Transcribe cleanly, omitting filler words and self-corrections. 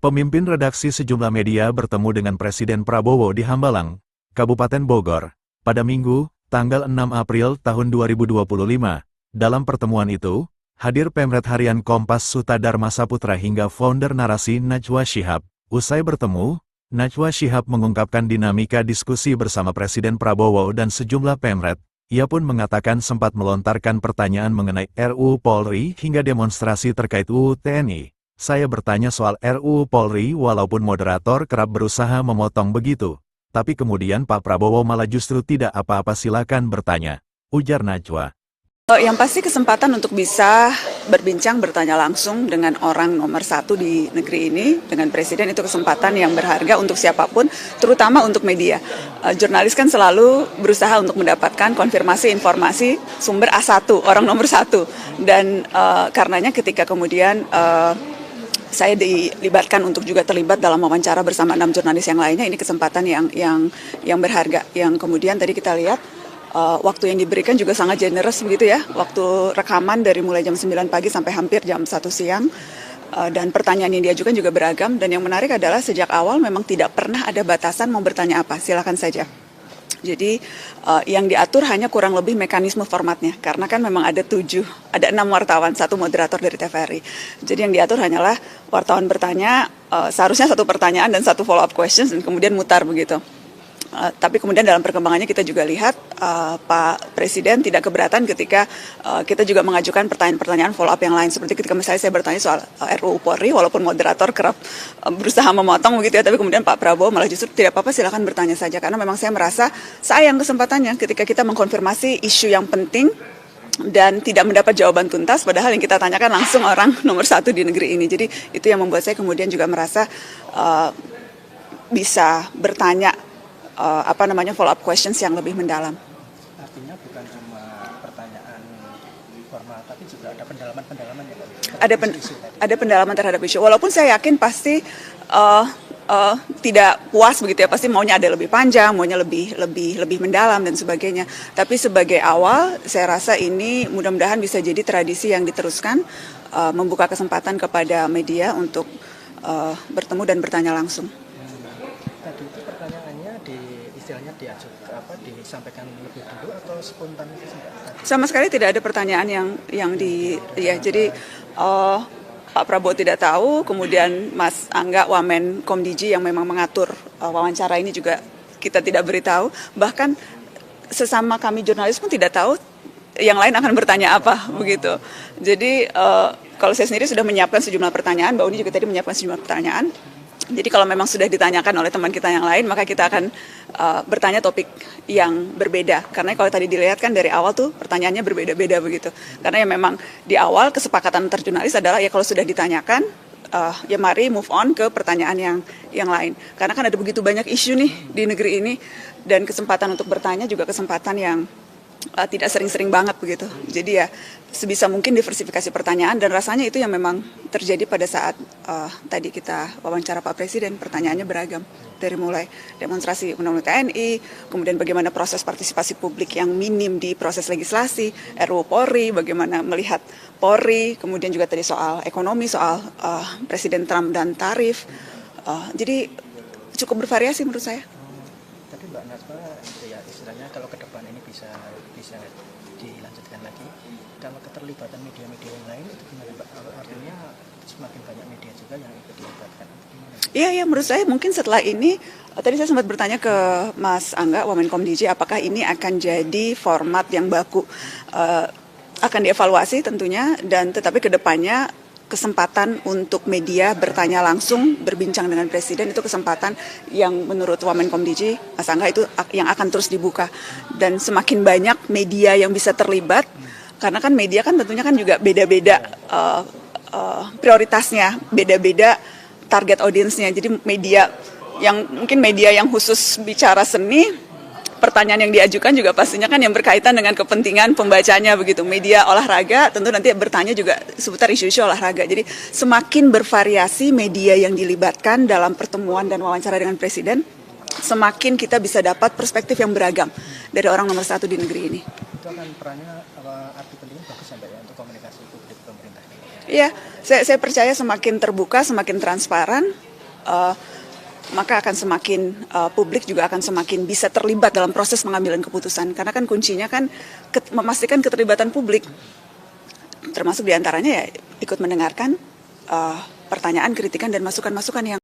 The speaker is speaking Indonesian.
Pemimpin redaksi sejumlah media bertemu dengan Presiden Prabowo di Hambalang, Kabupaten Bogor, pada Minggu, tanggal 6 April tahun 2025. Dalam pertemuan itu, hadir Pemret Harian Kompas Suta Dharma Saputra hingga founder narasi Najwa Shihab. Usai bertemu, Najwa Shihab mengungkapkan dinamika diskusi bersama Presiden Prabowo dan sejumlah Pemret. Ia pun mengatakan sempat melontarkan pertanyaan mengenai RUU Polri hingga demonstrasi terkait UU TNI. Saya bertanya soal RUU Polri walaupun moderator kerap berusaha memotong begitu. Tapi kemudian Pak Prabowo malah justru tidak apa-apa, silakan bertanya, ujar Najwa. Yang pasti kesempatan untuk bisa berbincang, bertanya langsung dengan orang nomor satu di negeri ini, dengan Presiden, itu kesempatan yang berharga untuk siapapun, terutama untuk media. Jurnalis kan selalu berusaha untuk mendapatkan konfirmasi informasi sumber A1, orang nomor satu. Dan karenanya ketika kemudian saya dilibatkan untuk juga terlibat dalam wawancara bersama 6 jurnalis yang lainnya, ini kesempatan yang berharga. Yang kemudian tadi kita lihat waktu yang diberikan juga sangat generous begitu ya. Waktu rekaman dari mulai jam 9 pagi sampai hampir jam 1 siang. Dan pertanyaan yang diajukan juga beragam. Dan yang menarik adalah sejak awal memang tidak pernah ada batasan mau bertanya apa, silakan saja. Jadi yang diatur hanya kurang lebih mekanisme formatnya, karena kan memang ada 6 wartawan, 1 moderator dari TVRI. Jadi yang diatur hanyalah wartawan bertanya, seharusnya 1 pertanyaan dan 1 follow up questions dan kemudian mutar begitu. Tapi kemudian dalam perkembangannya kita juga lihat Pak Presiden tidak keberatan ketika kita juga mengajukan pertanyaan-pertanyaan follow up yang lain. Seperti ketika misalnya saya bertanya soal RUU Polri, walaupun moderator kerap berusaha memotong begitu ya, tapi kemudian Pak Prabowo malah justru tidak apa-apa, silakan bertanya saja. Karena memang saya merasa sayang kesempatannya ketika kita mengkonfirmasi isu yang penting dan tidak mendapat jawaban tuntas, padahal yang kita tanyakan langsung orang nomor 1 di negeri ini. Jadi itu yang membuat saya kemudian juga merasa bisa bertanya follow up questions yang lebih mendalam. Artinya bukan cuma pertanyaan formal, tapi juga ada pendalaman-pendalaman ya, ada pendalaman terhadap isu. Walaupun saya yakin pasti tidak puas begitu ya, pasti maunya ada lebih panjang, maunya lebih mendalam dan sebagainya. Tapi sebagai awal, saya rasa ini mudah-mudahan bisa jadi tradisi yang diteruskan, membuka kesempatan kepada media untuk bertemu dan bertanya langsung. Tadi itu pertanyaannya disampaikan lebih dulu atau spontan itu? Sama sekali tidak ada pertanyaan jadi Pak Prabowo tidak tahu, kemudian Mas Angga Wamen Komdiji yang memang mengatur wawancara ini juga kita tidak beritahu, bahkan sesama kami jurnalis pun tidak tahu yang lain akan bertanya apa begitu. Jadi kalau saya sendiri sudah menyiapkan sejumlah pertanyaan, Mbak Uni juga tadi menyiapkan sejumlah pertanyaan. Jadi kalau memang sudah ditanyakan oleh teman kita yang lain, maka kita akan bertanya topik yang berbeda. Karena kalau tadi dilihat kan dari awal tuh pertanyaannya berbeda-beda begitu. Karena ya memang di awal kesepakatan antar jurnalis adalah ya kalau sudah ditanyakan, ya mari move on ke pertanyaan yang lain. Karena kan ada begitu banyak isu nih di negeri ini, dan kesempatan untuk bertanya juga kesempatan yang tidak sering-sering banget begitu. Jadi ya sebisa mungkin diversifikasi pertanyaan, dan rasanya itu yang memang terjadi pada saat tadi kita wawancara Pak Presiden. Pertanyaannya beragam, dari mulai demonstrasi undang-undang TNI, kemudian bagaimana proses partisipasi publik yang minim di proses legislasi, RUU Polri, bagaimana melihat Polri, kemudian juga tadi soal ekonomi, soal Presiden Trump dan tarif. Jadi cukup bervariasi menurut saya. Tadi Mbak Najwa ya istilahnya kalau ke depan ini bisa dilanjutkan lagi, kalau keterlibatan media-media yang lain itu gimana Mbak? Artinya semakin banyak media juga yang ikut dilibatkan. Iya, menurut saya mungkin setelah ini, tadi saya sempat bertanya ke Mas Angga Wamenkom DJ, apakah ini akan jadi format yang baku, akan dievaluasi tentunya, dan tetapi ke depannya kesempatan untuk media bertanya langsung, berbincang dengan Presiden, itu kesempatan yang menurut Wamenkom DJ, Mas Angga, itu yang akan terus dibuka. Dan semakin banyak media yang bisa terlibat, karena kan media kan tentunya kan juga beda-beda prioritasnya, beda-beda target audiensnya. Jadi mungkin media yang khusus bicara seni, pertanyaan yang diajukan juga pastinya kan yang berkaitan dengan kepentingan pembacanya begitu. Media olahraga tentu nanti bertanya juga seputar isu-isu olahraga. Jadi semakin bervariasi media yang dilibatkan dalam pertemuan dan wawancara dengan Presiden, semakin kita bisa dapat perspektif yang beragam dari orang nomor 1 di negeri ini. Itu akan perannya arti pentingnya bagus sampai ya untuk komunikasi publik pemerintah. Iya, saya percaya semakin terbuka, semakin transparan, maka akan semakin publik juga akan semakin bisa terlibat dalam proses pengambilan keputusan. Karena kan kuncinya kan memastikan keterlibatan publik, termasuk diantaranya ya ikut mendengarkan pertanyaan, kritikan, dan masukan-masukan yang